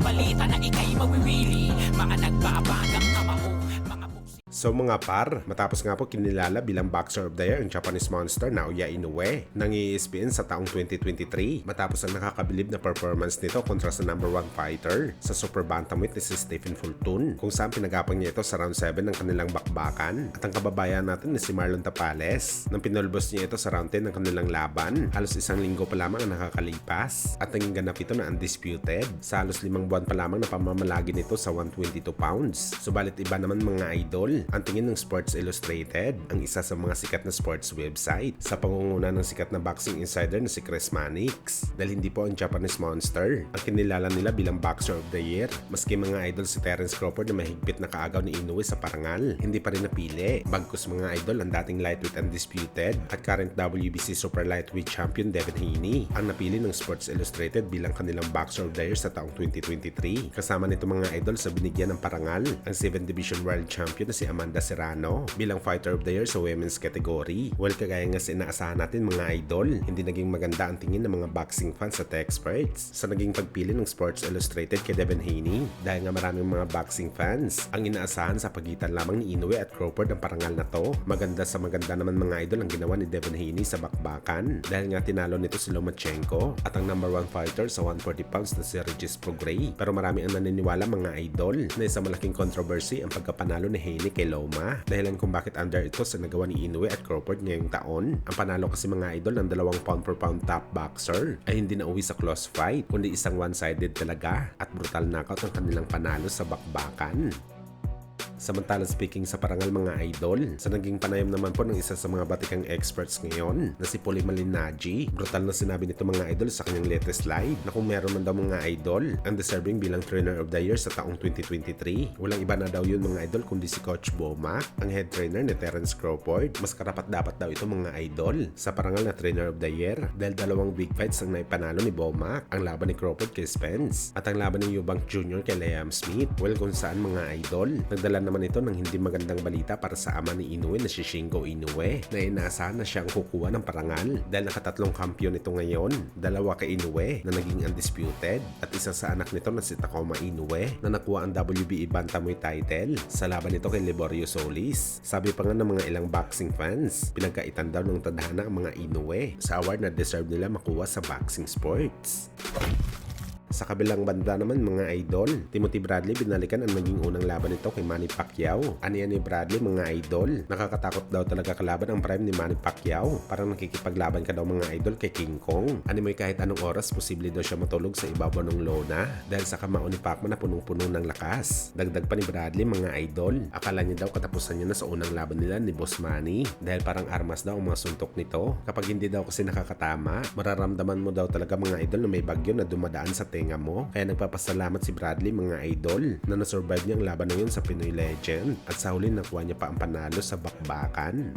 balita na ika'y mawiwili. Mga nagbabagang kamao, mga buksi. So mga par, matapos nga po kinilala bilang Boxer of the Year ang Japanese monster Naoya Inoue ng ESPN sa taong 2023 matapos ang nakakabilib na performance nito kontra sa number 1 fighter sa super bantamweight ni si Stephen Fulton, kung saan pinagapang niya ito sa round 7 ng kanilang bakbakan. At ang kababayan natin na si Marlon Tapales, nang pinulbos niya ito sa round 10 ng kanilang laban, halos isang linggo pa lamang ang nakakalipas at naging ganap ito na undisputed sa halos 5 buwan pa lamang na pamamalagi nito sa 122 pounds. Subalit iba naman mga idol ang tingin ng Sports Illustrated, ang isa sa mga sikat na sports website, sa pangunguna ng sikat na boxing insider na si Chris Mannix, dahil hindi po ang Japanese monster ang kinilala nila bilang Boxer of the Year. Maski mga idol si Terence Crawford na mahigpit na kaagaw ni Inoue sa parangal, hindi pa rin napili. Bagkus mga idol ang dating lightweight undisputed at current WBC super lightweight champion Devin Haney ang napili ng Sports Illustrated bilang kanilang Boxer of the Year sa taong 2023. Kasama nito mga idol sa binigyan ng parangal ang 7th Division World Champion na si Amanda Serrano bilang Fighter of the Year sa women's category. Well, kagaya nga sa inaasahan natin mga idol, hindi naging maganda ang tingin ng mga boxing fans at experts sa naging pagpili ng Sports Illustrated kay Devin Haney, dahil nga maraming mga boxing fans ang inaasahan sa pagitan lamang ni Inoue at Crawford ang parangal na to. Maganda sa maganda naman mga idol ang ginawa ni Devin Haney sa bakbakan, dahil nga tinalo nito si Lomachenko at ang number 1 fighter sa 140 pounds na si Regis Prograis. Pero marami ang naniniwala mga idol na isa malaking controversy ang pagkapanalo ni Haney kay Loma, dahilan kung bakit under ito sa nagawa ni Inoue at Crawford ngayong taon. Ang panalo kasi mga idol ng 2 pound for pound top boxer ay hindi na uwi sa close fight, kundi isang one-sided talaga at brutal knockout ang kanilang panalo sa bakbakan. Samantala speaking sa parangal mga idol, sa naging panayam naman po ng isa sa mga batikang experts ngayon na si Paulie Malignaggi, brutal na sinabi nito mga idol sa kanyang latest live na kung meron man daw mga idol ang deserving bilang trainer of the year sa taong 2023, walang iba na daw yun mga idol kundi si Coach Bomac, ang head trainer ni Terence Crawford. Mas karapat dapat daw ito mga idol sa parangal na trainer of the year dahil 2 big fights ang naipanalo ni Bomac, ang laban ni Crawford kay Spence at ang laban ni Eubank Jr. kay Liam Smith. Well, kung saan mga idol, nagdala naman ito ng hindi magandang balita para sa ama ni Inoue na si Shingo Inoue na inaasahan na siya ang kukuha ng parangal dahil nakatatlong kampiyon ito ngayon, 2 kay Inoue na naging undisputed at isa sa anak nito na si Takuma Inoue na nakuha ang WBE bantamweight title sa laban nito kay Liborio Solis. Sabi pa nga ng mga ilang boxing fans, pinagkaitan daw ng tadhana ang mga Inoue sa award na deserve nila makuha sa boxing sports. Sa kabilang banda naman mga idol, Timothy Bradley binalikan ang naging unang laban nito kay Manny Pacquiao. Aniya ni Bradley mga idol, nakakatakot daw talaga kalaban ang prime ni Manny Pacquiao. Parang nakikipaglaban ka daw mga idol kay King Kong. Animoy kahit anong oras posible daw siya matulog sa ibabaw ng lona dahil sa kamao ni Pacman na punong-puno ng lakas. Dagdag pa ni Bradley mga idol, akala niya daw katapusan niya na sa unang laban nila ni Boss Manny dahil parang armas daw ang mga suntok nito. Kapag hindi daw kasi nakakatama, mararamdaman mo daw talaga mga idol na may bagyo na dumadaan sa tenga mo. Kaya nagpapasalamat si Bradley mga idol na nasurvive niya ang laban na yun sa Pinoy Legend at sa huli nakuha niya pa ang panalo sa bakbakan.